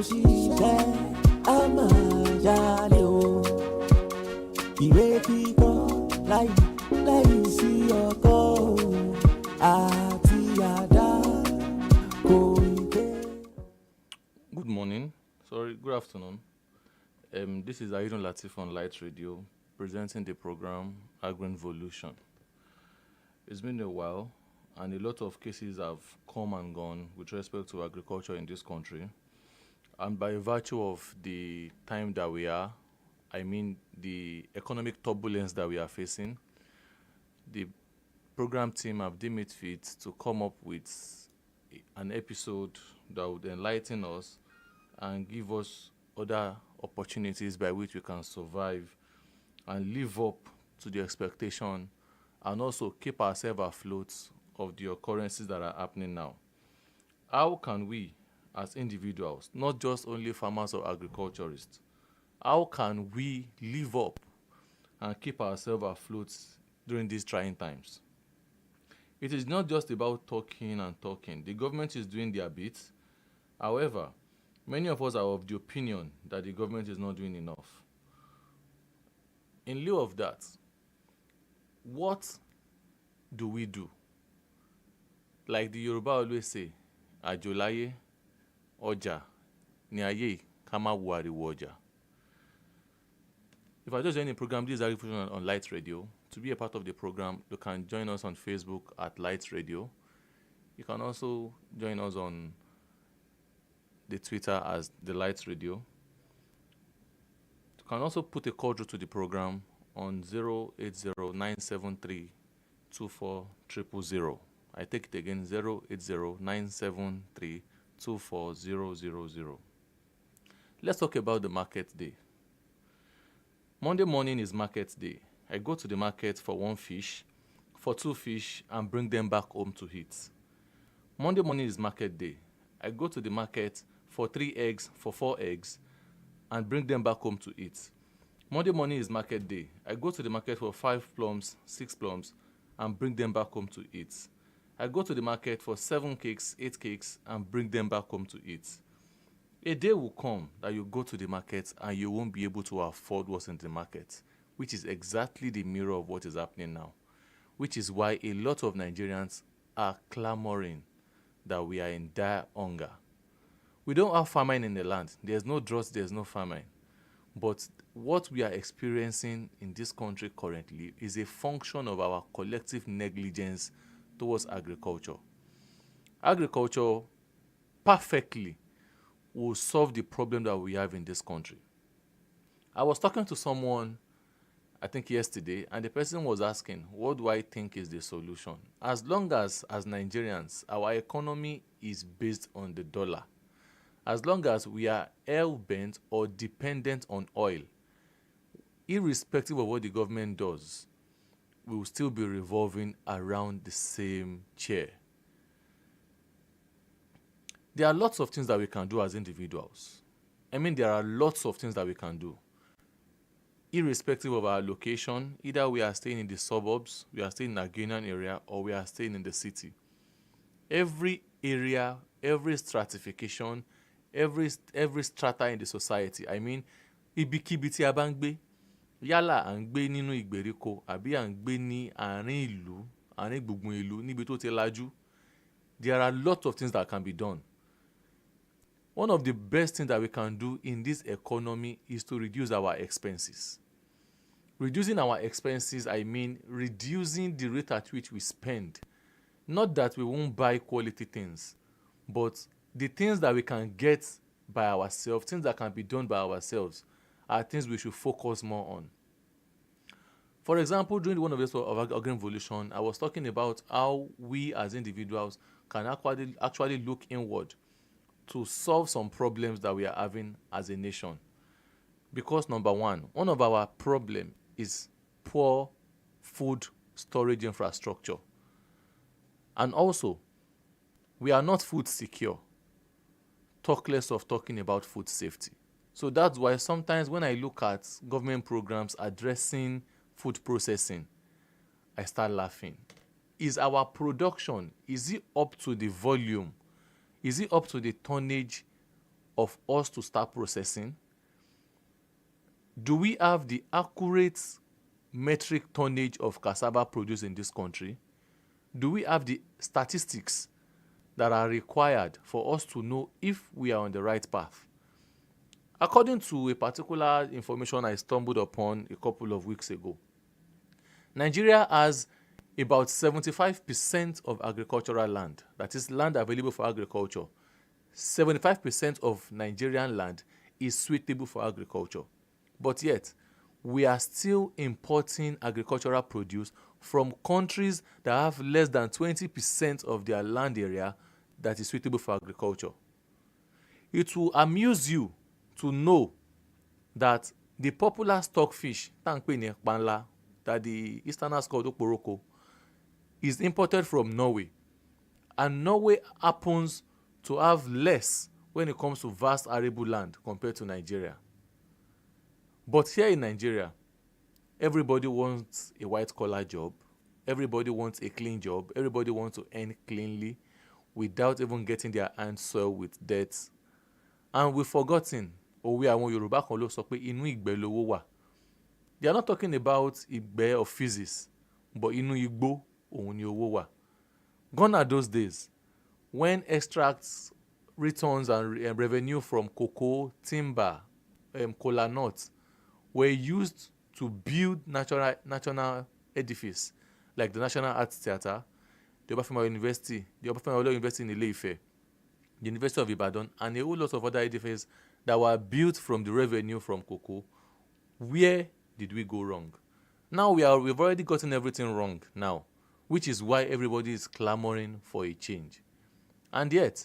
ṣiṣẹ́ á máa jalè o. Ìwé kíkọ́ láì sí ọkọ́ àti àdá kò gbé. Good morning. Good afternoon. This is AIYEDUN LATEEF on Light Radio, presenting the program Agreenvolution. It's been a while, and a lot of cases have come and gone with respect to agriculture in this country. And by virtue of the time that we are, I mean the economic turbulence that we are facing, the program team have deemed it fit to come up with an episode that would enlighten us and give us other opportunities by which we can survive and live up to the expectation and also keep ourselves afloat of the occurrences that are happening now. How can we, as individuals, not just only farmers or agriculturists, how can we live up and keep ourselves afloat during these trying times? It is not just about talking and talking. The government is doing their bit. However, many of us are of the opinion that the government is not doing enough. In lieu of that, what do we do? Like the Yoruba always say, Ajolaye, Oja, ni aye, kama wari woja. If I just join the program, this is Agreenvolution on Light Radio. To be a part of the program, you can join us on Facebook at Light Radio. You can also join us on the Twitter as The Light Radio. You can also put a call through to the program on 080-973-24000. I take it again, 080-973-24000. Let's talk about the market day. Monday morning is market day. I go to the market for 1 fish, for 2 fish, and bring them back home to eat. Monday morning is market day. I go to the market for 3 eggs, for 4 eggs, and bring them back home to eat. Monday morning is market day. I go to the market for 5 plums, 6 plums, and bring them back home to eat. I go to the market for 7 cakes, 8 cakes, and bring them back home to eat. A day will come that you go to the market and you won't be able to afford what's in the market, which is exactly the mirror of what is happening now, which is why a lot of Nigerians are clamoring that we are in dire hunger. We don't have famine in the land. There's no drought, there's no famine. But what we are experiencing in this country currently is a function of our collective negligence towards agriculture. Agriculture perfectly will solve the problem that we have in this country. I was talking to someone, I think yesterday, and the person was asking, what do I think is the solution? As long as Nigerians, our economy is based on the dollar, as long as we are hell-bent or dependent on oil, irrespective of what the government does, we will still be revolving around the same chair. There are lots of things that we can do as individuals. There are lots of things that we can do. Irrespective of our location, either we are staying in the suburbs, we are staying in a Ghanaian area, or we are staying in the city. Every area, every stratification, every strata in the society, ibikíbi tí a bá ń gbé, yálà à ń gbé nínú ìgbèríko àbí à ń gbé ní àárín ìlú, àárín gbùngbùn ìlú níbi tó ti lajú, there are lots of things that can be done. One of the best things that we can do in this economy is to reduce our expenses. Reducing our expenses, reducing the rate at which we spend. Not that we won't buy quality things, but the things that we can get by ourselves, things that can be done by ourselves, are things we should focus more on. For example, during one of the of Agreenvolution, I was talking about how we as individuals can actually look inward to solve some problems that we are having as a nation. Because number one of our problems is poor food storage infrastructure. And also, we are not food secure. Talk less of talking about food safety. So that's why sometimes when I look at government programs addressing food processing, I start laughing. Is our production, is it up to the volume? Is it up to the tonnage of us to start processing? Do we have the accurate metric tonnage of cassava produced in this country? Do we have the statistics that are required for us to know if we are on the right path? According to a particular information I stumbled upon a couple of weeks ago, Nigeria has about 75% of agricultural land, that is land available for agriculture. 75% of Nigerian land is suitable for agriculture. But yet, we are still importing agricultural produce from countries that have less than 20% of their land area that is suitable for agriculture. It will amuse you to know that the popular stockfish, that the Easterners call okporoko, is imported from Norway. And Norway happens to have less when it comes to vast arable land compared to Nigeria. But here in Nigeria, everybody wants a white-collar job. Everybody wants a clean job. Everybody wants to earn cleanly without even getting their hands soiled with dirt. And we've forgotten, we àwọn Yorùbá kan ló sọ pé inú ìgbẹ́ lówó wà. They are not talking about ìgbẹ́ of physics, but inú igbó òun ni owó wà. Gone are those days when extracts, returns, and revenue from cocoa, timber, kola nuts were used to build national edifice like the National Arts Theatre, the Obafemi University, the Obafemi University in Ile-Ife, the University of Ibadan, and a whole lot of other edifices that were built from the revenue from cocoa. Where did we go wrong? Now we've already gotten everything wrong now, which is why everybody is clamoring for a change. And yet,